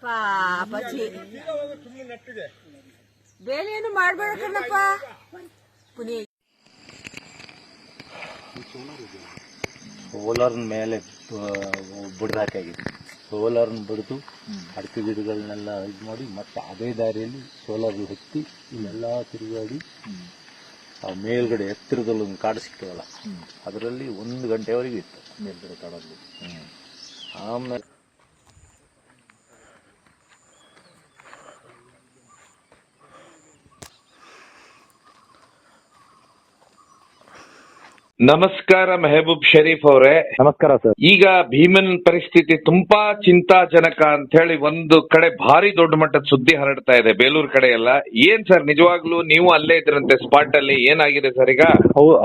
ಪಾಪಜಿ ಬೇಲೇನು ಮಾಡ್ಬೇಡ ಕಣಪ್ಪ ಪುನಿ ಸೋಲಾರ್ ಮೇಲೆ ಬಿಡ್ದಾಕಾಗಿದೆ. ಸೋಲಾರ್ನ ಬಿಡ್ದು ಅಡಿಕೆ ಗಿಡಗಳನ್ನೆಲ್ಲ ಇದು ಮಾಡಿ ಮತ್ತೆ ಅದೇ ದಾರಿಯಲ್ಲಿ ಸೋಲಾರ್ ಹತ್ತಿ ಇಲ್ಲೆಲ್ಲ ತಿರುಗಾಡಿ ಆ ಮೇಲ್ಗಡೆ ಎತ್ತರದಲ್ಲಿ ಒಂದು ಕಾಡು ಸಿಗ್ತವಲ್ಲ ಅದರಲ್ಲಿ 1 ಗಂಟೆವರೆಗೆ ಇತ್ತು ಮೇಲ್ಗಡೆ ಕಾಡಲ್ಲಿ. ಆಮೇಲೆ ನಮಸ್ಕಾರ ಮೆಹಬೂಬ್ ಶರೀಫ್ ಅವರೇ. ನಮಸ್ಕಾರ ಸರ್. ಈಗ ಭೀಮನ್ ಪರಿಸ್ಥಿತಿ ತುಂಬಾ ಚಿಂತಾಜನಕ ಅಂತ ಹೇಳಿ ಒಂದು ಕಡೆ ಭಾರಿ ದೊಡ್ಡ ಮಟ್ಟದ ಸುದ್ದಿ ಹರಡ್ತಾ ಇದೆ ಬೇಲೂರು ಕಡೆ ಎಲ್ಲ. ಏನ್ ಸರ್ ನಿಜವಾಗ್ಲೂ ನೀವು ಅಲ್ಲೇ ಇದ್ರಂತೆ ಸ್ಪಾಟ್ ಅಲ್ಲಿ, ಏನಾಗಿದೆ ಸರ್ ಈಗ?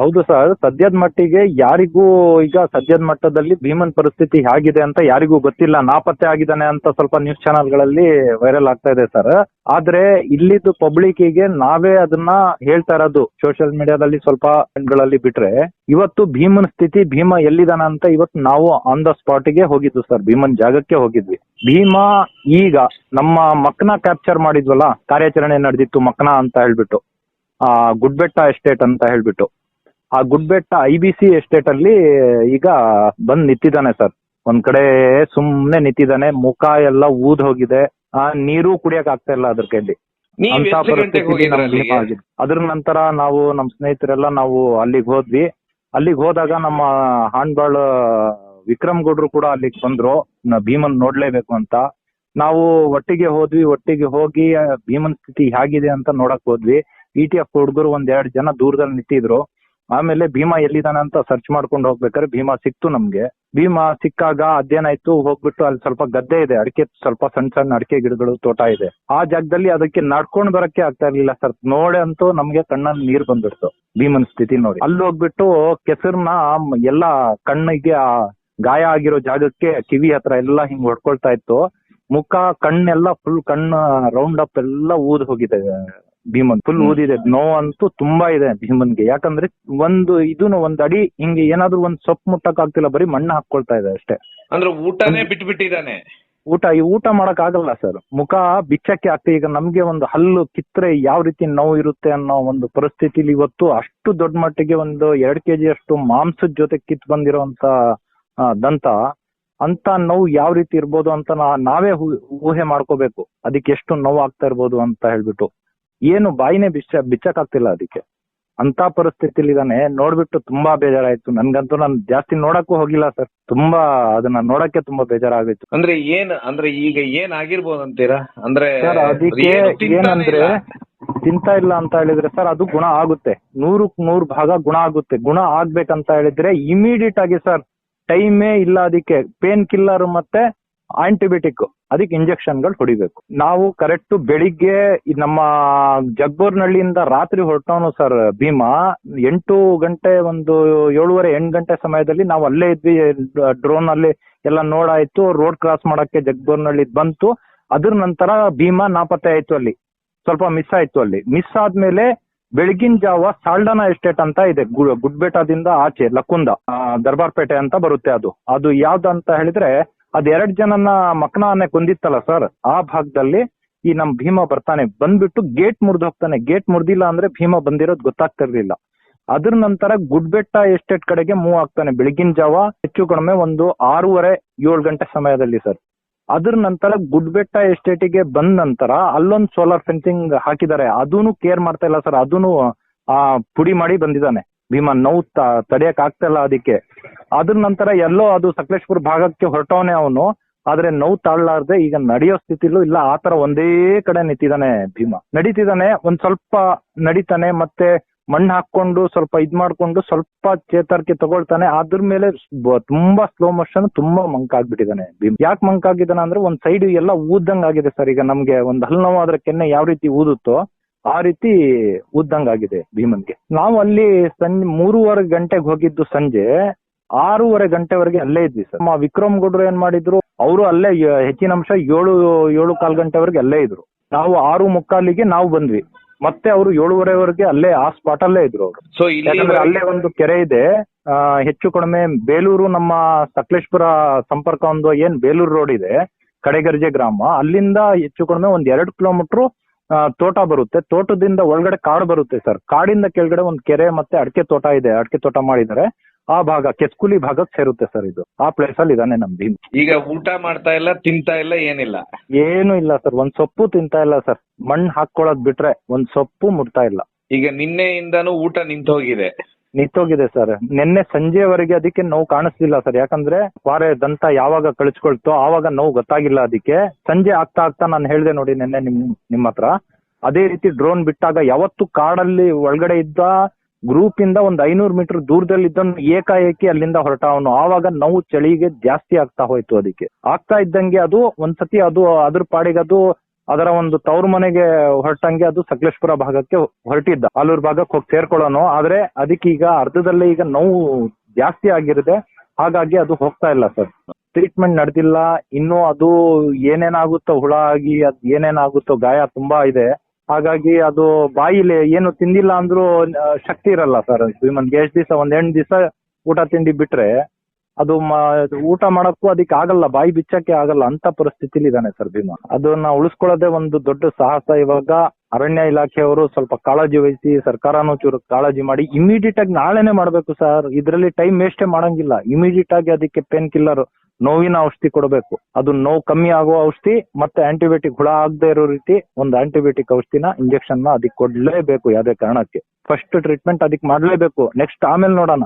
ಹೌದು ಸರ್, ಸದ್ಯದ ಮಟ್ಟಿಗೆ ಯಾರಿಗೂ ಈಗ ಸದ್ಯದ ಮಟ್ಟದಲ್ಲಿ ಭೀಮನ್ ಪರಿಸ್ಥಿತಿ ಹೇಗಿದೆ ಅಂತ ಯಾರಿಗೂ ಗೊತ್ತಿಲ್ಲ. ನಾಪತ್ತೆ ಆಗಿದ್ದಾನೆ ಅಂತ ಸ್ವಲ್ಪ ನ್ಯೂಸ್ ಚಾನೆಲ್ಗಳಲ್ಲಿ ವೈರಲ್ ಆಗ್ತಾ ಇದೆ ಸರ್. ಆದ್ರೆ ಇಲ್ಲಿದ್ದು ಪಬ್ಲಿಕ್ಕಿಗೆ ನಾವೇ ಅದನ್ನ ಹೇಳ್ತಾ ಇರೋದು ಸೋಷಿಯಲ್ ಮೀಡಿಯಾದಲ್ಲಿ ಸ್ವಲ್ಪ ಗಳಲ್ಲಿ ಬಿಟ್ರೆ, ಇವತ್ತು ಭೀಮನ್ ಸ್ಥಿತಿ, ಭೀಮ ಎಲ್ಲಿದಾನ ಅಂತ ಇವತ್ತು ನಾವು ಆನ್ ದ ಸ್ಪಾಟ್ಗೆ ಹೋಗಿದ್ವಿ ಸರ್. ಭೀಮನ್ ಜಾಗಕ್ಕೆ ಹೋಗಿದ್ವಿ. ಭೀಮ ಈಗ ನಮ್ಮ ಮಕ್ನ ಕ್ಯಾಪ್ಚರ್ ಮಾಡಿದ್ವಲ್ಲ, ಕಾರ್ಯಾಚರಣೆ ನಡೆದಿತ್ತು ಮಕ್ನ ಅಂತ ಹೇಳ್ಬಿಟ್ಟು, ಗುಡ್ಬೆಟ್ಟ ಎಸ್ಟೇಟ್ ಅಂತ ಹೇಳ್ಬಿಟ್ಟು, ಆ ಗುಡ್ಬೆಟ್ಟ IBC ಎಸ್ಟೇಟ್ ಅಲ್ಲಿ ಈಗ ಬಂದ್ ನಿಂತಿದ್ದಾನೆ ಸರ್. ಒಂದ್ ಕಡೆ ಸುಮ್ನೆ ನಿಂತಿದ್ದಾನೆ, ಮುಖ ಎಲ್ಲ ಊದ್ ಹೋಗಿದೆ, ನೀರು ಕುಡಿಯಕ್ ಆಗ್ತಾ ಇಲ್ಲ ಅದ್ರ ಕೈಲಿ. ಅದ್ರ ನಂತರ ನಾವು ನಮ್ ಸ್ನೇಹಿತರೆಲ್ಲ ನಾವು ಅಲ್ಲಿಗೆ ಹೋದ್ವಿ. ಅಲ್ಲಿಗೆ ಹೋದಾಗ ನಮ್ಮ ಹಾಣ್ಬಾಳ್ ವಿಕ್ರಮ್ ಗೌಡ್ರು ಕೂಡ ಅಲ್ಲಿಗೆ ಬಂದ್ರು ಭೀಮನ್ ನೋಡ್ಲೇಬೇಕು ಅಂತ. ನಾವು ಒಟ್ಟಿಗೆ ಹೋದ್ವಿ. ಒಟ್ಟಿಗೆ ಹೋಗಿ ಭೀಮನ್ ಸ್ಥಿತಿ ಹೇಗಿದೆ ಅಂತ ನೋಡಕ್ ಹೋದ್ವಿ. ETF ಹುಡುಗರು 1-2 ಜನ ದೂರದಲ್ಲಿ ನಿಂತಿದ್ರು. ಆಮೇಲೆ ಭೀಮಾ ಎಲ್ಲಿದಾನೆ ಅಂತ ಸರ್ಚ್ ಮಾಡ್ಕೊಂಡು ಹೋಗ್ಬೇಕಾದ್ರೆ ಭೀಮಾ ಸಿಕ್ತು ನಮ್ಗೆ. ಭೀಮಾ ಸಿಕ್ಕಾಗ ಅದೇನಾಯ್ತು, ಹೋಗ್ಬಿಟ್ಟು ಅಲ್ಲಿ ಸ್ವಲ್ಪ ಗದ್ದೆ ಇದೆ, ಅಡಿಕೆ ಸ್ವಲ್ಪ ಸಣ್ಣ ಸಣ್ಣ ಅಡಿಕೆ ಗಿಡಗಳು ತೋಟ ಇದೆ. ಆ ಜಾಗದಲ್ಲಿ ಅದಕ್ಕೆ ನಡ್ಕೊಂಡ್ ಬರಕ್ಕೆ ಆಗ್ತಾ ಇರ್ಲಿಲ್ಲ ಸರ್. ನೋಡೆ ಅಂತೂ ನಮ್ಗೆ ಕಣ್ಣಲ್ಲಿ ನೀರ್ ಬಂದ್ಬಿಡ್ತು ಭೀಮನ್ ಸ್ಥಿತಿ ನೋಡಿ. ಅಲ್ಲಿ ಹೋಗ್ಬಿಟ್ಟು ಕೆಸರ್ನ ಎಲ್ಲ ಕಣ್ಣಿಗೆ ಗಾಯ ಆಗಿರೋ ಜಾಗಕ್ಕೆ ಕಿವಿ ಹತ್ರ ಎಲ್ಲ ಹಿಂಗ್ ಹೊಡ್ಕೊಳ್ತಾ ಇತ್ತು. ಮುಖ ಕಣ್ಣೆಲ್ಲ ಫುಲ್ ಕಣ್ಣು ರೌಂಡ್ ಅಪ್ ಎಲ್ಲ ಊದ್ ಹೋಗಿದೆ ಭೀಮನ್, ಫುಲ್ ಊದಿದೆ. ನೋವಂತೂ ತುಂಬಾ ಇದೆ ಭೀಮನ್ಗೆ. ಯಾಕಂದ್ರೆ ಒಂದ್ ಅಡಿ ಹಿಂಗೆ ಏನಾದ್ರು ಒಂದ್ ಸೊಪ್ಪು ಮುಟ್ಟಕ್ ಆಗ್ತಿಲ್ಲ, ಬರೀ ಮಣ್ಣು ಹಾಕೊಳ್ತಾ ಇದೆ ಅಷ್ಟೇ. ಅಂದ್ರೆ ಊಟನೇ ಬಿಟ್ಬಿಟ್ಟಿದ್ದಾನೆ. ಊಟ ಮಾಡಕ್ ಆಗಲ್ಲ ಸರ್. ಮುಖ ಬಿಚ್ಚಕ್ಕೆ ಆಗ್ತದೆ. ಈಗ ನಮ್ಗೆ ಒಂದು ಹಲ್ಲು ಕಿತ್ರೆ ಯಾವ ರೀತಿ ನೋವು ಇರುತ್ತೆ ಅನ್ನೋ ಒಂದು ಪರಿಸ್ಥಿತಿಲಿ ಇವತ್ತು ಅಷ್ಟು ದೊಡ್ಡ ಮಟ್ಟಿಗೆ ಒಂದು 2 kg ಅಷ್ಟು ಮಾಂಸದ ಜೊತೆ ಕಿತ್ ಬಂದಿರೋಂತ ದಂತ ಅಂತ ನೋವು ಯಾವ ರೀತಿ ಇರ್ಬೋದು ಅಂತ ನಾವೇ ಊಹೆ ಮಾಡ್ಕೋಬೇಕು. ಅದಕ್ಕೆ ಎಷ್ಟು ನೋವು ಆಗ್ತಾ ಇರ್ಬೋದು ಅಂತ ಹೇಳ್ಬಿಟ್ಟು ಏನು ಬಾಯಿನೇ ಬಿಚ್ಚಕ್ ಆಗ್ತಿಲ್ಲ ಅದಕ್ಕೆ. ಅಂತ ಪರಿಸ್ಥಿತಿಲಿ ಇದಾನೆ. ನೋಡ್ಬಿಟ್ಟು ತುಂಬಾ ಬೇಜಾರಾಯ್ತು ನನ್ಗಂತೂ. ನಾನು ಜಾಸ್ತಿ ನೋಡಕ್ಕೂ ಹೋಗಿಲ್ಲ ಸರ್. ತುಂಬಾ ಅದನ್ನ ನೋಡಕ್ಕೆ ತುಂಬಾ ಬೇಜಾರಾಗಿತ್ತು. ಅಂದ್ರೆ ಈಗ ಏನ್ ಆಗಿರ್ಬೋದು ಅಂತೀರಾ? ಅಂದ್ರೆ ಅದಕ್ಕೆ ಏನಂದ್ರೆ ತಿಂತಾ ಇಲ್ಲ ಅಂತ ಹೇಳಿದ್ರೆ ಸರ್, ಅದು ಗುಣ ಆಗುತ್ತೆ, 100ಕ್ಕೆ 100 ಭಾಗ ಗುಣ ಆಗುತ್ತೆ. ಗುಣ ಆಗ್ಬೇಕಂತ ಹೇಳಿದ್ರೆ ಇಮಿಡಿಯೇಟ್ ಆಗಿ ಸರ್, ಟೈಮೇ ಇಲ್ಲ ಅದಕ್ಕೆ. ಪೇನ್ ಕಿಲ್ಲರ್ ಮತ್ತೆ ಆಂಟಿಬಯೋಟಿಕ್, ಅದಕ್ಕೆ ಇಂಜೆಕ್ಷನ್ಗಳು ಹೊಡಿಬೇಕು. ನಾವು ಕರೆಕ್ಟ್ ಬೆಳಿಗ್ಗೆ ನಮ್ಮ ಜಗ್ಬೋರ್ನಹಳ್ಳಿಯಿಂದ ರಾತ್ರಿ ಹೊರಟವನು ಸರ್ ಭೀಮಾ. 8 ಗಂಟೆ, ಒಂದು 7:30-8 ಗಂಟೆ ಸಮಯದಲ್ಲಿ ನಾವು ಅಲ್ಲೇ ಇದ್ವಿ. ಡ್ರೋನ್ ಅಲ್ಲಿ ಎಲ್ಲ ನೋಡಾಯ್ತು. ರೋಡ್ ಕ್ರಾಸ್ ಮಾಡಕ್ಕೆ ಜಗ್ಬೋರ್ನಹಳ್ಳಿ ಬಂತು. ಅದ್ರ ನಂತರ ಭೀಮಾ ನಾಪತ್ತೆ ಆಯ್ತು. ಅಲ್ಲಿ ಸ್ವಲ್ಪ ಮಿಸ್ ಆಯ್ತು. ಅಲ್ಲಿ ಮಿಸ್ ಆದ್ಮೇಲೆ ಬೆಳಗಿನ ಜಾವ ಸಾಲ್ಡನಾ ಎಸ್ಟೇಟ್ ಅಂತ ಇದೆ ಗುಡ್ಬೆಟ್ಟದಿಂದ ಆಚೆ, ಲಕ್ಕುಂದ ದರ್ಬಾರ್ಪೇಟೆ ಅಂತ ಬರುತ್ತೆ. ಅದು ಯಾವ್ದಂತ ಹೇಳಿದ್ರೆ, ಅದ್ 2 ಜನನ ಮಕ್ನಾನೆ ಕೊಂದಿತ್ತಲ್ಲ ಸರ್, ಆ ಭಾಗದಲ್ಲಿ ಈ ನಮ್ ಭೀಮಾ ಬರ್ತಾನೆ. ಬಂದ್ಬಿಟ್ಟು ಗೇಟ್ ಮುರಿದು ಹೋಗ್ತಾನೆ. ಗೇಟ್ ಮುರಿದಿಲ್ಲ ಅಂದ್ರೆ ಭೀಮಾ ಬಂದಿರೋದು ಗೊತ್ತಾಗ್ತಿರ್ಲಿಲ್ಲ. ಅದ್ರ ನಂತರ ಗುಡ್ಬೆಟ್ಟ ಎಸ್ಟೇಟ್ ಕಡೆಗೆ ಮೂವ್ ಆಗ್ತಾನೆ ಬೆಳಗಿನ ಜಾವ, ಹೆಚ್ಚು ಕಡಿಮೆ ಒಂದು 6:30-7 ಗಂಟೆ ಸಮಯದಲ್ಲಿ ಸರ್. ಅದ್ರ ನಂತರ ಗುಡ್ಬೆಟ್ಟ ಎಸ್ಟೇಟಿಗೆ ಬಂದ ನಂತರ ಅಲ್ಲೊಂದು ಸೋಲಾರ್ ಫೆನ್ಸಿಂಗ್ ಹಾಕಿದ್ದಾರೆ. ಅದೂನು ಕೇರ್ ಮಾಡ್ತಾ ಇಲ್ಲ ಸರ್. ಅದೂನು ಪುಡಿ ಮಾಡಿ ಬಂದಿದ್ದಾನೆ ಭೀಮಾ. ನೋವು ತಡೆಯಕ್ ಆಗ್ತಾ ಇಲ್ಲ ಅದಕ್ಕೆ. ಅದ್ರ ನಂತರ ಎಲ್ಲೋ ಅದು ಸಕಲೇಶ್ಪುರ ಭಾಗಕ್ಕೆ ಹೊರಟವನೇ ಅವನು. ಆದ್ರೆ ನೋವು ತಾಳ್ಲಾರ್ದೆ ಈಗ ನಡೆಯೋ ಸ್ಥಿತಿಲೂ ಇಲ್ಲ. ಆತರ ಒಂದೇ ಕಡೆ ನಿಂತಿದ್ದಾನೆ ಭೀಮಾ. ನಡೀತಿದ್ದಾನೆ, ಒಂದ್ ಸ್ವಲ್ಪ ನಡೀತಾನೆ, ಮತ್ತೆ ಮಣ್ಣು ಹಾಕೊಂಡು ಸ್ವಲ್ಪ ಮಾಡ್ಕೊಂಡು ಸ್ವಲ್ಪ ಚೇತರಿಕೆ ತಗೊಳ್ತಾನೆ. ಅದ್ರ ಮೇಲೆ ತುಂಬಾ ಸ್ಲೋ ಮೋಷನ್, ತುಂಬಾ ಮಂಕ್ ಆಗ್ಬಿಟ್ಟಿದ್ದಾನೆ ಭೀಮ್. ಯಾಕೆ ಮಂಕ್ ಆಗಿದ್ದಾನೆ ಅಂದ್ರೆ, ಒಂದ್ ಸೈಡ್ ಎಲ್ಲ ಊದ್ದಂಗ್ ಆಗಿದೆ ಸರ್. ಈಗ ನಮ್ಗೆ ಒಂದ್ ಹಲ್ಲು ನೋವು ಆದ್ರೆ ಕೆನ್ನೆ ಯಾವ ರೀತಿ ಊದುತ್ತೋ ಆ ರೀತಿ ಊದ್ದಂಗ್ ಆಗಿದೆ ಭೀಮನ್ಗೆ. ನಾವು ಅಲ್ಲಿ 3:30 ಗಂಟೆಗೆ ಹೋಗಿದ್ದು, ಸಂಜೆ 6:30 ಗಂಟೆವರೆಗೆ ಅಲ್ಲೇ ಇದ್ವಿ ಸರ್. ವಿಕ್ರಮ್ ಗೌಡ್ರು ಏನ್ ಮಾಡಿದ್ರು, ಅವರು ಅಲ್ಲೇ ಹೆಚ್ಚಿನ ಅಂಶ 7-7:15 ಗಂಟೆವರೆಗೆ ಅಲ್ಲೇ ಇದ್ರು. ನಾವು 6:45ಗೆ ನಾವು ಬಂದ್ವಿ. ಮತ್ತೆ ಅವರು 7:30ವರೆಗೆ ಅಲ್ಲೇ ಆ ಸ್ಪಾಟ್ ಅಲ್ಲೇ ಇದ್ರು ಅವರು. ಸೊ ಅಲ್ಲೇ ಒಂದು ಕೆರೆ ಇದೆ, ಹೆಚ್ಚು ಕಡಿಮೆ ಬೇಲೂರು ನಮ್ಮ ಸಕಲೇಶ್ಪುರ ಸಂಪರ್ಕ ಒಂದು ಏನ್ ಬೇಲೂರು ರೋಡ್ ಇದೆ, ಕಡೆಗರ್ಜೆ ಗ್ರಾಮ. ಅಲ್ಲಿಂದ ಹೆಚ್ಚು ಕಡಿಮೆ ಒಂದ್ 2 ಕಿಲೋಮೀಟರ್ ತೋಟ ಬರುತ್ತೆ. ತೋಟದಿಂದ ಒಳಗಡೆ ಕಾಡು ಬರುತ್ತೆ ಸರ್. ಕಾಡಿಂದ ಕೆಳಗಡೆ ಒಂದು ಕೆರೆ ಮತ್ತೆ ಅಡಿಕೆ ತೋಟ ಇದೆ. ಅಡಿಕೆ ತೋಟ ಮಾಡಿದ್ದಾರೆ. ಆ ಭಾಗ ಕೆಸ್ಕುಲಿ ಭಾಗಕ್ಕೆ ಸೇರುತ್ತೆ ಸರ್. ಇದು ಆ ಪ್ಲೇಸ್ ಅಲ್ಲಿ ಇದಾನೆ ನಮ್ ಭೀಮ್. ಈಗ ಊಟ ಮಾಡ್ತಾ ಇಲ್ಲ, ತಿಂತಾ ಇಲ್ಲ, ಏನಿಲ್ಲ? ಏನು ಇಲ್ಲ ಸರ್, ಒಂದ್ ಸೊಪ್ಪು ತಿಂತಾ ಇಲ್ಲ ಸರ್. ಮಣ್ಣು ಹಾಕೊಳ್ಳೋದ್ ಬಿಟ್ರೆ ಒಂದ್ ಸೊಪ್ಪು ಮುಟ್ತಾ ಇಲ್ಲ. ಈಗ ನಿನ್ನೆಯಿಂದಾನು ಊಟ ನಿಂತೋಗಿದೆ. ನಿಂತೋಗಿದೆ ಸರ್. ನಿನ್ನೆ ಸಂಜೆವರೆಗೆ ಅದಕ್ಕೆ ನೋವು ಕಾಣಿಸ್ಲಿಲ್ಲ ಸರ್. ಯಾಕಂದ್ರೆ ಕ್ವಾರೆ ದಂತ ಯಾವಾಗ ಕಳಿಸ್ಕೊಳ್ತೋ ಆವಾಗ ನೋವು ಗೊತ್ತಾಗಿಲ್ಲ ಅದಕ್ಕೆ. ಸಂಜೆ ಆಗ್ತಾ ಆಗ್ತಾ ನಾನು ಹೇಳ್ದೆ ನೋಡಿ ನಿನ್ನೆ ನಿಮ್ ಹತ್ರ, ಅದೇ ರೀತಿ ಡ್ರೋನ್ ಬಿಟ್ಟಾಗ ಯಾವತ್ತು ಕಾಡಲ್ಲಿ ಒಳಗಡೆ ಇದ್ದ ಗ್ರೂಪ್ ಇಂದ ಒಂದ್ 500 ಮೀಟರ್ ದೂರದಲ್ಲಿ ಇದ್ದವನು ಏಕಾಏಕಿ ಅಲ್ಲಿಂದ ಹೊರಟ ಅವನು. ಆವಾಗ ನೋವು ಚಳಿಗೆ ಜಾಸ್ತಿ ಆಗ್ತಾ ಹೋಯ್ತು. ಅದಕ್ಕೆ ಆಗ್ತಾ ಇದ್ದಂಗೆ ಅದು ಒಂದ್ಸತಿ ಅದು ಅದ್ರ ಪಾಡಿಗೆ ಅದು ಅದರ ಒಂದು ತವ್ರ ಮನೆಗೆ ಹೊರಟಂಗೆ ಅದು ಸಕಲೇಶ್ಪುರ ಭಾಗಕ್ಕೆ ಹೊರಟಿದ್ದ. ಆಲೂರು ಭಾಗಕ್ಕೆ ಹೋಗಿ ಸೇರ್ಕೊಳ್ಳೋನು. ಆದ್ರೆ ಅದಕ್ಕೆ ಈಗ ಅರ್ಧದಲ್ಲೇ ಈಗ ನೋವು ಜಾಸ್ತಿ ಆಗಿರುತ್ತೆ. ಹಾಗಾಗಿ ಅದು ಹೋಗ್ತಾ ಇಲ್ಲ ಸರ್. ಟ್ರೀಟ್ಮೆಂಟ್ ನಡೆದಿಲ್ಲ ಇನ್ನೂ. ಅದು ಏನೇನಾಗುತ್ತೋ ಹುಳ ಆಗಿ ಅದ್ ಏನೇನಾಗುತ್ತೋ ಗಾಯ ತುಂಬಾ ಇದೆ. ಹಾಗಾಗಿ ಅದು ಬಾಯಿಲಿ ಏನು ತಿಂದಿಲ್ಲ ಅಂದ್ರೂ ಶಕ್ತಿ ಇರಲ್ಲ ಸರ್ ಭೀಮನ್ಗೆ. ಎಷ್ಟ್ ದಿವಸ ಒಂದ್ 8 ದಿವಸ ಊಟ ತಿಂಡಿ ಬಿಟ್ರೆ ಅದು ಊಟ ಮಾಡಕ್ಕೂ ಅದಕ್ಕೆ ಆಗಲ್ಲ, ಬಾಯಿ ಬಿಚ್ಚಕ್ಕೆ ಆಗಲ್ಲ ಅಂತ ಪರಿಸ್ಥಿತಿಲಿ ಇದಾನೆ ಸರ್ ಭೀಮ. ಅದನ್ನ ಉಳಿಸ್ಕೊಳ್ಳೋದೇ ಒಂದು ದೊಡ್ಡ ಸಾಹಸ. ಇವಾಗ ಅರಣ್ಯ ಇಲಾಖೆಯವರು ಸ್ವಲ್ಪ ಕಾಳಜಿ ವಹಿಸಿ, ಸರ್ಕಾರನೂ ಚೂರು ಕಾಳಜಿ ಮಾಡಿ ಇಮಿಡಿಯೇಟ್ ಆಗಿ ನಾಳೆನೆ ಮಾಡ್ಬೇಕು ಸರ್. ಇದ್ರಲ್ಲಿ ಟೈಮ್ ವೇಸ್ಟೇ ಮಾಡಂಗಿಲ್ಲ. ಇಮಿಡಿಯೇಟ್ ಆಗಿ ಅದಕ್ಕೆ ಪೇನ್ ಕಿಲ್ಲರ್ ನೋವಿನ ಔಷಧಿ ಕೊಡಬೇಕು. ಅದು ನೋವು ಕಮ್ಮಿ ಆಗುವ ಔಷಧಿ ಮತ್ತೆ ಆಂಟಿಬಯೋಟಿಕ್ ಹುಳ ಆಗದೆ ಇರೋ ರೀತಿ ಒಂದು ಆಂಟಿಬಯೋಟಿಕ್ ಔಷಧಿನ ಇಂಜೆಕ್ಷನ್ ನ ಅದಕ್ಕೆ ಕೊಡ್ಲೇಬೇಕು. ಯಾವುದೇ ಕಾರಣಕ್ಕೆ ಫಸ್ಟ್ ಟ್ರೀಟ್ಮೆಂಟ್ ಅದಕ್ಕೆ ಮಾಡ್ಲೇಬೇಕು. ನೆಕ್ಸ್ಟ್ ಆಮೇಲೆ ನೋಡೋಣ.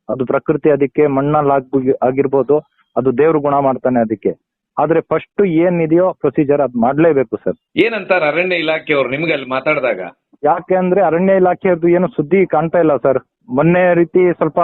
ಅದು ಪ್ರಕೃತಿ ಅದಕ್ಕೆ ಮಣ್ಣಲ್ಲಿ ಆಗಿರ್ಬೋದು, ಅದು ದೇವ್ರು ಗುಣ ಮಾಡ್ತಾನೆ ಅದಕ್ಕೆ. ಆದ್ರೆ ಫಸ್ಟ್ ಏನಿದೆಯೋ ಪ್ರೊಸೀಜರ್ ಅದ್ ಮಾಡ್ಲೇಬೇಕು ಸರ್. ಏನಂತಾರ ಅರಣ್ಯ ಇಲಾಖೆಯವರು ನಿಮ್ಗೆ ಅಲ್ಲಿ ಮಾತಾಡಿದಾಗ? ಯಾಕೆ ಅಂದ್ರೆ ಅರಣ್ಯ ಇಲಾಖೆಯದ್ದು ಏನು ಸುದ್ದಿ ಕಾಣ್ತಾ ಇಲ್ಲ ಸರ್. ಮೊನ್ನೆ ರೀತಿ ಸ್ವಲ್ಪ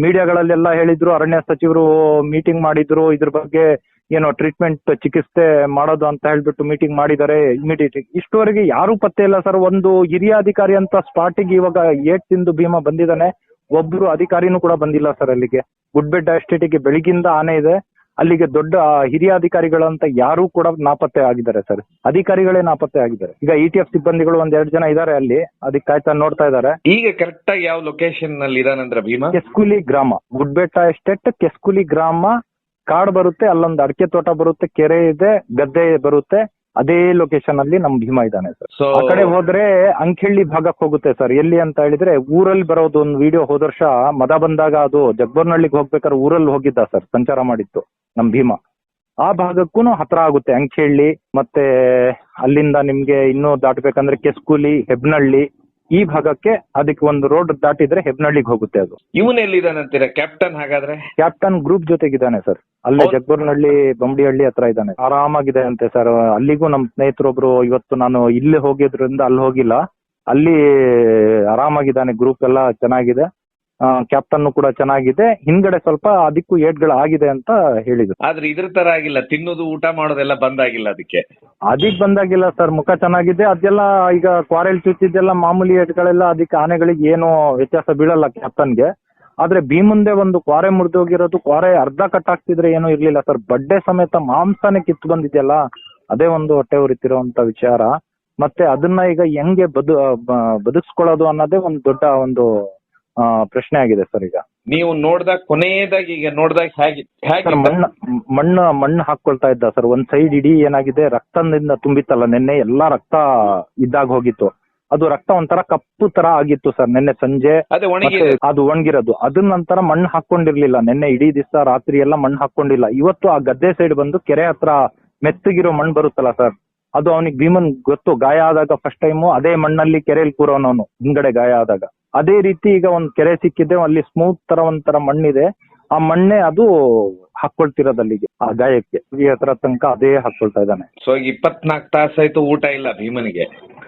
ಮೀಡಿಯಾಗಳಲ್ಲೆಲ್ಲ ಹೇಳಿದ್ರು, ಅರಣ್ಯ ಸಚಿವರು ಮೀಟಿಂಗ್ ಮಾಡಿದ್ರು, ಇದ್ರ ಬಗ್ಗೆ ಏನೋ ಟ್ರೀಟ್ಮೆಂಟ್ ಚಿಕಿತ್ಸೆ ಮಾಡೋದು ಅಂತ ಹೇಳ್ಬಿಟ್ಟು ಮೀಟಿಂಗ್ ಮಾಡಿದ್ದಾರೆ ಇಮಿಡಿಯೇಟ್. ಇಷ್ಟುವರೆಗೆ ಯಾರು ಪತ್ತೆ ಇಲ್ಲ ಸರ್. ಒಂದು ಹಿರಿಯ ಅಧಿಕಾರಿ ಅಂತ ಸ್ಪಾಟಿಗೆ ಇವಾಗ ಏಟ್ ತಿಂದು ಭೀಮ ಬಂದಿದ್ದಾನೆ. ಒಬ್ರು ಅಧಿಕಾರಿನೂ ಕೂಡ ಬಂದಿಲ್ಲ ಸರ್ ಅಲ್ಲಿಗೆ. ಗುಡ್ಬೆಡ್ಡ ಎಸ್ಟೇಟಿಗೆ ಬೆಳಿಗ್ಗಿಂದ ಆನೆ ಇದೆ. ಅಲ್ಲಿಗೆ ದೊಡ್ಡ ಹಿರಿಯ ಅಧಿಕಾರಿಗಳಂತ ಯಾರು ಕೂಡ ನಾಪತ್ತೆ ಆಗಿದ್ದಾರೆ ಸರ್. ಅಧಿಕಾರಿಗಳೇ ನಾಪತ್ತೆ ಆಗಿದ್ದಾರೆ. ಈಗ ETF ಸಿಬ್ಬಂದಿಗಳು 1-2 ಜನ ಇದ್ದಾರೆ ಅಲ್ಲಿ, ಅದಕ್ಕೆ ಕಾಯ್ತಾ ನೋಡ್ತಾ ಇದ್ದಾರೆ. ಈಗ ಕರೆಕ್ಟ್ ಆಗಿ ಯಾವ ಲೊಕೇಶನ್ ನಲ್ಲಿ ಇದಾನಂದ್ರ ಭೀಮ? ಕೆಸ್ಕುಲಿ ಗ್ರಾಮ, ಗುಡ್ಬೆಟ್ಟ ಎಸ್ಟೇಟ್ ಕೆಸ್ಕುಲಿ ಗ್ರಾಮ. ಕಾಡ್ ಬರುತ್ತೆ, ಅಲ್ಲೊಂದು ಅಡಿಕೆ ತೋಟ ಬರುತ್ತೆ, ಕೆರೆ ಇದೆ, ಗದ್ದೆ ಬರುತ್ತೆ. ಅದೇ ಲೊಕೇಶನ್ ಅಲ್ಲಿ ನಮ್ ಭೀಮ ಇದ್ದಾನೆ ಸರ್. ಆ ಕಡೆ ಹೋದ್ರೆ ಅಂಕೇಳಿ ಭಾಗಕ್ಕೆ ಹೋಗುತ್ತೆ ಸರ್. ಎಲ್ಲಿ ಅಂತ ಹೇಳಿದ್ರೆ ಊರಲ್ಲಿ ಬರೋದು. ಒಂದು ವಿಡಿಯೋ ಹೋದ ವರ್ಷ ಮದ ಬಂದಾಗ ಅದು ಜಗ್ಬೋರ್ನಹಳ್ಳಿಗೆ ಹೋಗ್ಬೇಕಾದ್ರೆ ಊರಲ್ಲಿ ಹೋಗಿದ್ದ ಸರ್, ಸಂಚಾರ ಮಾಡಿತ್ತು ನಮ್ ಭೀಮ. ಆ ಭಾಗಕ್ಕೂ ಹತ್ರ ಆಗುತ್ತೆ ಅಂಕೇಳಿ. ಮತ್ತೆ ಅಲ್ಲಿಂದ ನಿಮ್ಗೆ ಇನ್ನೂ ದಾಟ್ಬೇಕಂದ್ರೆ ಕೆಸ್ಕುಲಿ, ಹೆಬ್ನಳ್ಳಿ ಈ ಭಾಗಕ್ಕೆ ಅದಕ್ಕೆ ಒಂದು ರೋಡ್ ದಾಟಿದ್ರೆ ಹೆಬ್ನಳ್ಳಿಗೆ ಹೋಗುತ್ತೆ ಅದು. ಇವನ್ ಎಲ್ಲಿದ್ದಾನಂತೀರಾ ಕ್ಯಾಪ್ಟನ್? ಹಾಗಾದ್ರೆ ಕ್ಯಾಪ್ಟನ್ ಗ್ರೂಪ್ ಜೊತೆಗಿದ್ದಾನೆ ಸರ್. ಅಲ್ಲೇ ಜಗ್ಬೋರ್ನಹಳ್ಳಿ ಬೊಂಬಡಿಹಳ್ಳಿ ಹತ್ರ ಇದ್ದಾನೆ. ಆರಾಮಾಗಿದೆ ಅಂತೆ ಸರ್. ಅಲ್ಲಿಗೂ ನಮ್ ಸ್ನೇಹಿತರೊಬ್ರು ಇವತ್ತು ನಾನು ಇಲ್ಲಿ ಹೋಗಿದ್ರಿಂದ ಅಲ್ಲಿ ಹೋಗಿಲ್ಲ, ಅಲ್ಲಿ ಆರಾಮಾಗಿದ್ದಾನೆ. ಗ್ರೂಪ್ ಎಲ್ಲ ಚೆನ್ನಾಗಿದೆ. ಕ್ಯಾಪ್ಟನ್ ಕೂಡ ಚೆನ್ನಾಗಿದೆ. ಹಿಂದ್ಗಡೆ ಸ್ವಲ್ಪ ಅದಕ್ಕೂ ಏಟ್ಗಳು ಆಗಿದೆ ಅಂತ ಹೇಳಿದ್ರು. ಆದ್ರೆ ಇದ್ರ ತರ ಆಗಿಲ್ಲ, ತಿನ್ನೋದು ಊಟ ಮಾಡೋದೆಲ್ಲ ಬಂದಾಗಿಲ್ಲ ಅದಕ್ಕೆ ಬಂದಾಗಿಲ್ಲ ಸರ್. ಮುಖ ಚೆನ್ನಾಗಿದೆ. ಅದೆಲ್ಲ ಈಗ ಕ್ವಾರೆಲ್ ಚುಚ್ಚಿದ್ದೆಲ್ಲ ಮಾಮೂಲಿ ಏಟ್ಗಳೆಲ್ಲ ಅದಕ್ಕೆ ಆನೆಗಳಿಗೆ ಏನು ವ್ಯತ್ಯಾಸ ಬೀಳಲ್ಲ ಕ್ಯಾಪ್ಟನ್ಗೆ. ಆದ್ರೆ ಭೀಮಂದೆ ಒಂದು ಕ್ವಾರೆ ಮುರಿದೋಗಿರೋದು, ಕ್ವಾರೆ ಅರ್ಧ ಕಟ್ಟಾಗ್ತಿದ್ರೆ ಏನೂ ಇರ್ಲಿಲ್ಲ ಸರ್. ಬಡ್ಡೆ ಸಮೇತ ಮಾಂಸನೇ ಕಿತ್ತು ಬಂದಿದೆಯಲ್ಲ, ಅದೇ ಒಂದು ಹೊಟ್ಟೆ ಉರಿತಿರುವಂತ ವಿಚಾರ. ಮತ್ತೆ ಅದನ್ನ ಈಗ ಹೆಂಗೆ ಬದುಕಿಸ್ಕೊಳ್ಳೋದು ಅನ್ನೋದೇ ಒಂದು ದೊಡ್ಡ ಒಂದು ಪ್ರಶ್ನೆ ಆಗಿದೆ ಸರ್. ಈಗ ನೀವು ನೋಡ್ದಾಗ ಕೊನೆಯದಾಗಿ ಈಗ ನೋಡ್ದಾಗ ಹೇಗೆ ಮಣ್ಣು ಹಾಕೊಳ್ತಾ ಇದ್ದ ಸರ್. ಒಂದ್ ಸೈಡ್ ಇಡೀ ಏನಾಗಿದೆ, ರಕ್ತದಿಂದ ತುಂಬಿತ್ತಲ್ಲ ನಿನ್ನೆ, ಎಲ್ಲಾ ರಕ್ತ ಇದ್ದಾಗ ಹೋಗಿತ್ತು. ಅದು ರಕ್ತ ಒಂಥರ ಕಪ್ಪು ತರ ಆಗಿತ್ತು ಸರ್ ನಿನ್ನೆ ಸಂಜೆ. ಅದು ಒಣಗಿರೋದು. ಅದ್ರ ನಂತರ ಮಣ್ಣು ಹಾಕೊಂಡಿರ್ಲಿಲ್ಲ ನಿನ್ನೆ ಇಡೀ ದಿವಸ, ರಾತ್ರಿ ಎಲ್ಲ ಮಣ್ಣು ಹಾಕೊಂಡಿಲ್ಲ. ಇವತ್ತು ಆ ಗದ್ದೆ ಸೈಡ್ ಬಂದು ಕೆರೆ ಹತ್ರ ಮೆತ್ತಗಿರೋ ಮಣ್ಣು ಬರುತ್ತಲ್ಲ ಸರ್, ಅದು ಅವನಿಗೆ ಭೀಮನ್ ಗೊತ್ತು. ಗಾಯ ಆದಾಗ ಫಸ್ಟ್ ಟೈಮು ಅದೇ ಮಣ್ಣಲ್ಲಿ ಕೆರೆಯಲ್ಲಿ ಕೂರೋನವನು ಹಿಂದ್ಗಡೆ ಗಾಯ ಆದಾಗ. ಅದೇ ರೀತಿ ಈಗ ಒಂದ್ ಕೆರೆ ಸಿಕ್ಕಿದೆ, ಅಲ್ಲಿ ಸ್ಮೂತ್ ತರ ಒಂಥರ ಮಣ್ಣಿದೆ. ಆ ಮಣ್ಣೆ ಅದು ಹಾಕೊಳ್ತಿರೋದು ಅಲ್ಲಿಗೆ, ಆ ಗಾಯಕ್ಕೆ ಈ ಹತ್ರ ತನಕ ಅದೇ ಹಾಕೊಳ್ತಾ ಇದ್ದಾನೆ. ಸೊ 24 ತಾಸಾಯ್ತು ಊಟ ಇಲ್ಲ ಭೀಮನಿಗೆ.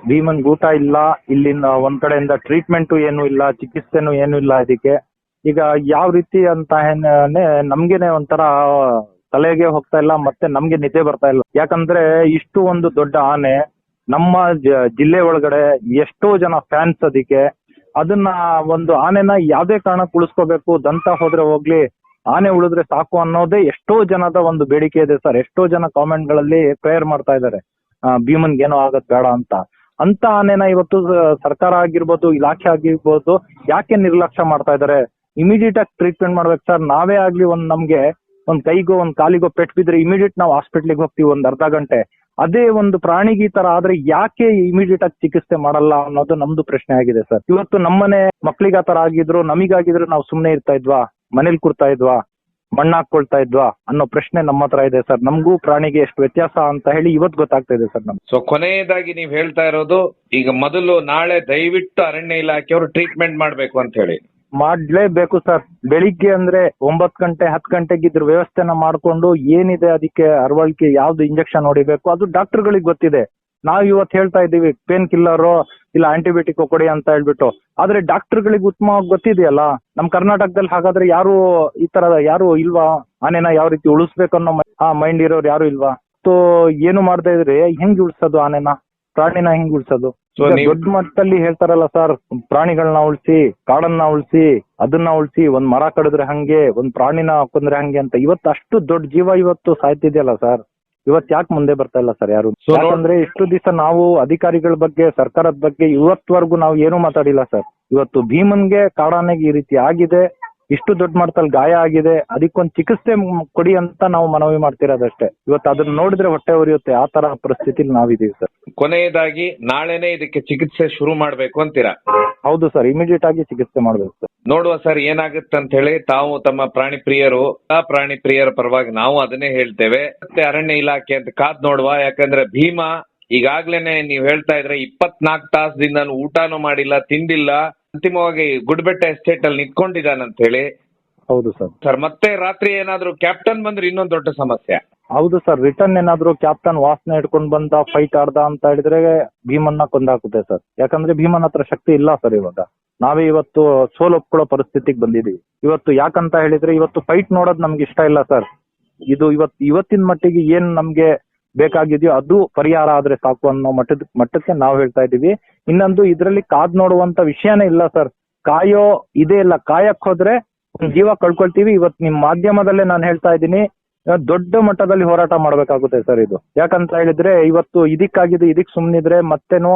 ಭೀಮನ್ಗೆ ಊಟ ಇಲ್ಲ. ಇಲ್ಲಿಂದ ಒಂದ್ ಕಡೆಯಿಂದ ಟ್ರೀಟ್ಮೆಂಟು ಏನು ಇಲ್ಲ, ಚಿಕಿತ್ಸೆನೂ ಏನು ಇಲ್ಲ ಇದಕ್ಕೆ. ಈಗ ಯಾವ ರೀತಿ ಅಂತ ನಮ್ಗೇನೆ ಒಂಥರ ತಲೆಗೆ ಹೋಗ್ತಾ ಇಲ್ಲ, ಮತ್ತೆ ನಮ್ಗೆ ನಿದ್ದೆ ಬರ್ತಾ ಇಲ್ಲ. ಯಾಕಂದ್ರೆ ಇಷ್ಟು ಒಂದು ದೊಡ್ಡ ಆನೆ ನಮ್ಮ ಜಿಲ್ಲೆ ಒಳಗಡೆ ಎಷ್ಟೋ ಜನ ಫ್ಯಾನ್ಸ್ ಅದಕ್ಕೆ. ಅದನ್ನ ಒಂದು ಆನೆನ ಯಾವ್ದೇ ಕಾರಣಕ್ಕೆ ಉಳಿಸ್ಕೋಬೇಕು, ದಂತ ಹೋದ್ರೆ ಹೋಗ್ಲಿ, ಆನೆ ಉಳಿದ್ರೆ ಸಾಕು ಅನ್ನೋದೇ ಎಷ್ಟೋ ಜನದ ಒಂದು ಬೇಡಿಕೆ ಇದೆ ಸರ್. ಎಷ್ಟೋ ಜನ ಕಾಮೆಂಟ್ ಗಳಲ್ಲಿ ಪ್ರೇಯರ್ ಮಾಡ್ತಾ ಇದ್ದಾರೆ, ಭೀಮನ್ಗೆ ಏನೋ ಆಗದ್ ಬೇಡ ಅಂತ ಆನೆನ ಇವತ್ತು ಸರ್ಕಾರ ಆಗಿರ್ಬೋದು, ಇಲಾಖೆ ಆಗಿರ್ಬೋದು, ಯಾಕೆ ನಿರ್ಲಕ್ಷ್ಯ ಮಾಡ್ತಾ ಇದ್ದಾರೆ? ಇಮಿಡಿಯೇಟ್ ಆಗಿ ಟ್ರೀಟ್ಮೆಂಟ್ ಮಾಡ್ಬೇಕು ಸರ್. ನಾವೇ ಆಗ್ಲಿ ಒಂದ್ ನಮ್ಗೆ ಒಂದ್ ಕೈಗೋ ಒಂದ್ ಕಾಲಿಗೋ ಪೆಟ್ ಬಿದ್ರೆ ಇಮಿಡಿಯೇಟ್ ನಾವು ಹಾಸ್ಪಿಟ್ಲಿಗೆ ಹೋಗ್ತೀವಿ ಒಂದ್ ಅರ್ಧ ಗಂಟೆ. ಅದೇ ಒಂದು ಪ್ರಾಣಿಗೆ ಈ ತರ ಆದ್ರೆ ಯಾಕೆ ಇಮಿಡಿಯೇಟ್ ಆಗಿ ಚಿಕಿತ್ಸೆ ಮಾಡಲ್ಲ ಅನ್ನೋದು ನಮ್ದು ಪ್ರಶ್ನೆ ಆಗಿದೆ ಸರ್. ಇವತ್ತು ನಮ್ಮನೆ ಮಕ್ಳಿಗೆ ಆ ತರ ಆಗಿದ್ರು, ನಮಿಗಾಗಿದ್ರು ನಾವು ಸುಮ್ನೆ ಇರ್ತಾ ಇದ್ವಾ, ಮನೇಲಿ ಕೂರ್ತಾ ಇದ್ವಾ, ಮಣ್ಣು ಹಾಕೊಳ್ತಾ ಇದ್ವಾ ಅನ್ನೋ ಪ್ರಶ್ನೆ ನಮ್ಮ ಹತ್ರ ಇದೆ ಸರ್. ನಮಗೂ ಪ್ರಾಣಿಗೆ ಎಷ್ಟು ವ್ಯತ್ಯಾಸ ಅಂತ ಹೇಳಿ ಇವತ್ತು ಗೊತ್ತಾಗ್ತಾ ಇದೆ ಸರ್ ನಮ್ಗೆ. ಸೊ ಕೊನೆಯದಾಗಿ ನೀವ್ ಹೇಳ್ತಾ ಇರೋದು ಈಗ ಮೊದಲು ನಾಳೆ ದಯವಿಟ್ಟು ಅರಣ್ಯ ಇಲಾಖೆಯವರು ಟ್ರೀಟ್ಮೆಂಟ್ ಮಾಡ್ಬೇಕು ಅಂತ ಹೇಳಿ. ಮಾಡ್ಲೇಬೇಕು ಸರ್. ಬೆಳಿಗ್ಗೆ ಅಂದ್ರೆ 9 ಗಂಟೆ 10 ಗಂಟೆಗೆ ಇದ್ರ ವ್ಯವಸ್ಥೆನ ಮಾಡ್ಕೊಂಡು ಏನಿದೆ ಅದಕ್ಕೆ ಅರವಳಿಕೆ ಯಾವ್ದು ಇಂಜೆಕ್ಷನ್ ಹೊಡಿಬೇಕು ಅದು ಡಾಕ್ಟರ್ಗಳಿಗೆ ಗೊತ್ತಿದೆ. ನಾವ್ ಇವತ್ತು ಹೇಳ್ತಾ ಇದೀವಿ ಪೇನ್ ಕಿಲ್ಲರ್ ಇಲ್ಲ ಆಂಟಿಬಯೋಟಿಕ್ ಕೊಡಿ ಅಂತ ಹೇಳ್ಬಿಟ್ಟು, ಆದ್ರೆ ಡಾಕ್ಟರ್ಗಳಿಗೆ ಉತ್ತಮವಾಗಿ ಗೊತ್ತಿದೆಯಲ್ಲ. ನಮ್ ಕರ್ನಾಟಕದಲ್ಲಿ ಹಾಗಾದ್ರೆ ಯಾರು ಈ ತರ ಯಾರು ಇಲ್ವಾ? ಆನೆನ ಯಾವ ರೀತಿ ಉಳಿಸ್ಬೇಕು ಅನ್ನೋ ಮೈಂಡ್ ಇರೋರು ಯಾರು ಇಲ್ವಾ? ಸೊ ಏನು ಮಾಡ್ತಾ ಇದ್ರೆ ಹೆಂಗ್ ಉಳ್ಸೋದು ಆನೆನ, ಪ್ರಾಣಿನ ಹೆಂಗ್ ಉಳ್ಸೋದು? ದೊಡ್ಡ ಮಟ್ಟದಲ್ಲಿ ಹೇಳ್ತಾರಲ್ಲ ಸರ್, ಪ್ರಾಣಿಗಳನ್ನ ಉಳಿಸಿ, ಕಾಡನ್ನ ಉಳಿಸಿ, ಅದನ್ನ ಉಳಿಸಿ, ಒಂದ್ ಮರ ಕಡಿದ್ರೆ ಹಂಗೆ, ಒಂದ್ ಪ್ರಾಣಿನ ಕೊಂದ್ರೆ ಹಂಗೆ ಅಂತ. ಇವತ್ತು ಅಷ್ಟು ದೊಡ್ಡ ಜೀವ ಇವತ್ತು ಸಾಯ್ತಿದೆಯಲ್ಲ ಸರ್. ಇವತ್ ಯಾಕೆ ಮುಂದೆ ಬರ್ತಾ ಇಲ್ಲ ಸರ್ ಯಾರು? ಯಾಕಂದ್ರೆ ಇಷ್ಟು ದಿವಸ ನಾವು ಅಧಿಕಾರಿಗಳ ಬಗ್ಗೆ, ಸರ್ಕಾರದ ಬಗ್ಗೆ ಇವತ್ವರೆಗೂ ನಾವು ಏನು ಮಾತಾಡಿಲ್ಲ ಸರ್. ಇವತ್ತು ಭೀಮನ್ಗೆ ಕಾಡಾನೆಗೆ ಈ ರೀತಿ ಆಗಿದೆ, ಇಷ್ಟು ದೊಡ್ಡ ಮಟ್ಟದಲ್ಲಿ ಗಾಯ ಆಗಿದೆ, ಅದಕ್ಕೊಂದು ಚಿಕಿತ್ಸೆ ಕೊಡಿ ಅಂತ ನಾವು ಮನವಿ ಮಾಡ್ತಿರೋದಷ್ಟೇ. ಇವತ್ತು ಅದನ್ನ ನೋಡಿದ್ರೆ ಹೊಟ್ಟೆ ಉರಿಯುತ್ತೆ, ಆ ತರ ಪರಿಸ್ಥಿತಿಲಿ ನಾವಿದೀವಿ ಸರ್. ಕೊನೆಯದಾಗಿ ನಾಳೆನೆ ಇದಕ್ಕೆ ಚಿಕಿತ್ಸೆ ಶುರು ಮಾಡ್ಬೇಕು ಅಂತೀರಾ? ಹೌದು ಸರ್, ಇಮಿಡಿಯೇಟ್ ಆಗಿ ಚಿಕಿತ್ಸೆ ಮಾಡ್ಬೇಕು ಸರ್. ನೋಡುವ ಸರ್ ಏನಾಗುತ್ತೆ ಅಂತ ಹೇಳಿ. ತಾವು ತಮ್ಮ ಪ್ರಾಣಿ ಪ್ರಿಯರ ಪರವಾಗಿ ನಾವು ಅದನ್ನೇ ಹೇಳ್ತೇವೆ. ಮತ್ತೆ ಅರಣ್ಯ ಇಲಾಖೆ ಅಂತ ಕಾದ್ ನೋಡುವ. ಯಾಕಂದ್ರೆ ಭೀಮ ಈಗಾಗ್ಲೇನೆ ನೀವ್ ಹೇಳ್ತಾ ಇದ್ರೆ 24 ತಾಸದಿಂದ ಊಟನೂ ಮಾಡಿಲ್ಲ, ತಿಂದಿಲ್ಲ, ಅಂತಿಮವಾಗಿ ಗುಡ್ಬೆಟ್ಟ ಎಸ್ಟೇಟ್ ಅಲ್ಲಿ ನಿಂತ್ಕೊಂಡಿದ್ದಾನಂತ ಹೇಳಿ. ಹೌದು ಸರ್. ಸರ್ ಮತ್ತೆ ರಾತ್ರಿ ಏನಾದ್ರು ಕ್ಯಾಪ್ಟನ್ ಬಂದ್ರೆ ಇನ್ನೊಂದು ದೊಡ್ಡ ಸಮಸ್ಯೆ. ಹೌದು ಸರ್, ರಿಟರ್ನ್ ಏನಾದ್ರು ಕ್ಯಾಪ್ಟನ್ ವಾಸನೆ ಹಿಡ್ಕೊಂಡ್ ಬಂದ, ಫೈಟ್ ಆಡ್ದ ಅಂತ ಹೇಳಿದ್ರೆ ಭೀಮನ್ನ ಕೊಂದಾಕುತ್ತೆ ಸರ್. ಯಾಕಂದ್ರೆ ಭೀಮನ್ ಹತ್ರ ಶಕ್ತಿ ಇಲ್ಲ ಸರ್. ಇವಾಗ ನಾವೇ ಇವತ್ತು ಸೋಲೊಪ್ಕೊಳ್ಳೋ ಪರಿಸ್ಥಿತಿಗೆ ಬಂದಿದೀವಿ. ಇವತ್ತು ಯಾಕಂತ ಹೇಳಿದ್ರೆ ಇವತ್ತು ಫೈಟ್ ನೋಡೋದು ನಮ್ಗೆ ಇಷ್ಟ ಇಲ್ಲ ಸರ್. ಇದು ಇವತ್ತಿನ ಮಟ್ಟಿಗೆ ಏನ್ ನಮ್ಗೆ ಬೇಕಾಗಿದೆಯೋ ಅದು ಪರಿಹಾರ ಆದ್ರೆ ಸಾಕು ಅನ್ನೋ ಮಟ್ಟಕ್ಕೆ ನಾವು ಹೇಳ್ತಾ ಇದೀವಿ. ಇನ್ನೊಂದು ಇದ್ರಲ್ಲಿ ಕಾದ್ ನೋಡುವಂತ ವಿಷಯನೇ ಇಲ್ಲ ಸರ್. ಕಾಯೋ ಇದೇ ಇಲ್ಲ, ಕಾಯಕ್ ಹೋದ್ರೆ ಒಂದ್ ಜೀವ ಕಳ್ಕೊಳ್ತೀವಿ. ಇವತ್ತು ನಿಮ್ ಮಾಧ್ಯಮದಲ್ಲೇ ನಾನು ಹೇಳ್ತಾ ಇದ್ದೀನಿ, ದೊಡ್ಡ ಮಟ್ಟದಲ್ಲಿ ಹೋರಾಟ ಮಾಡ್ಬೇಕಾಗುತ್ತೆ ಸರ್ ಇದು. ಯಾಕಂತ ಹೇಳಿದ್ರೆ ಇವತ್ತು ಇದಕ್ ಸುಮ್ನಿದ್ರೆ ಮತ್ತೇನು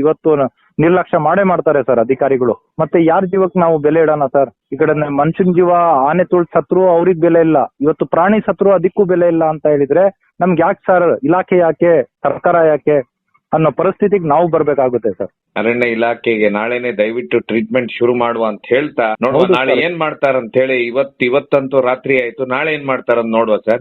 ಇವತ್ತು ನಿರ್ಲಕ್ಷ್ಯ ಮಾಡೇ ಮಾಡ್ತಾರೆ ಸರ್ ಅಧಿಕಾರಿಗಳು. ಮತ್ತೆ ಯಾರ ಜೀವಕ್ಕೆ ನಾವು ಬೆಲೆ ಇಡೋಣ ಸರ್? ಈ ಕಡೆ ಮನುಷ್ಯನ್ ಜೀವ ಆನೆ ತುಳ್ ಸತ್ರು ಅವ್ರಿಗೆ ಬೆಲೆ ಇಲ್ಲ, ಇವತ್ತು ಪ್ರಾಣಿ ಸತ್ರು ಅದಕ್ಕೂ ಬೆಲೆ ಇಲ್ಲ ಅಂತ ಹೇಳಿದ್ರೆ ನಮ್ಗೆ ಯಾಕೆ ಸರ್? ಇಲಾಖೆ ಯಾಕೆ, ಸರ್ಕಾರ ಯಾಕೆ ಅನ್ನೋ ಪರಿಸ್ಥಿತಿಗೆ ನಾವು ಬರ್ಬೇಕಾಗುತ್ತೆ ಸರ್. ಅರಣ್ಯ ಇಲಾಖೆಗೆ ನಾಳೆನೆ ದಯವಿಟ್ಟು ಟ್ರೀಟ್ಮೆಂಟ್ ಶುರು ಮಾಡುವ ಅಂತ ಹೇಳ್ತಾ ನೋಡುವ. ನಾಳೆ ಏನ್ ಮಾಡ್ತಾರಂತ ಹೇಳಿ. ಇವತ್ತಂತೂ ರಾತ್ರಿ ಆಯ್ತು, ನಾಳೆ ಏನ್ ಮಾಡ್ತಾರಂತ ನೋಡುವ ಸರ್.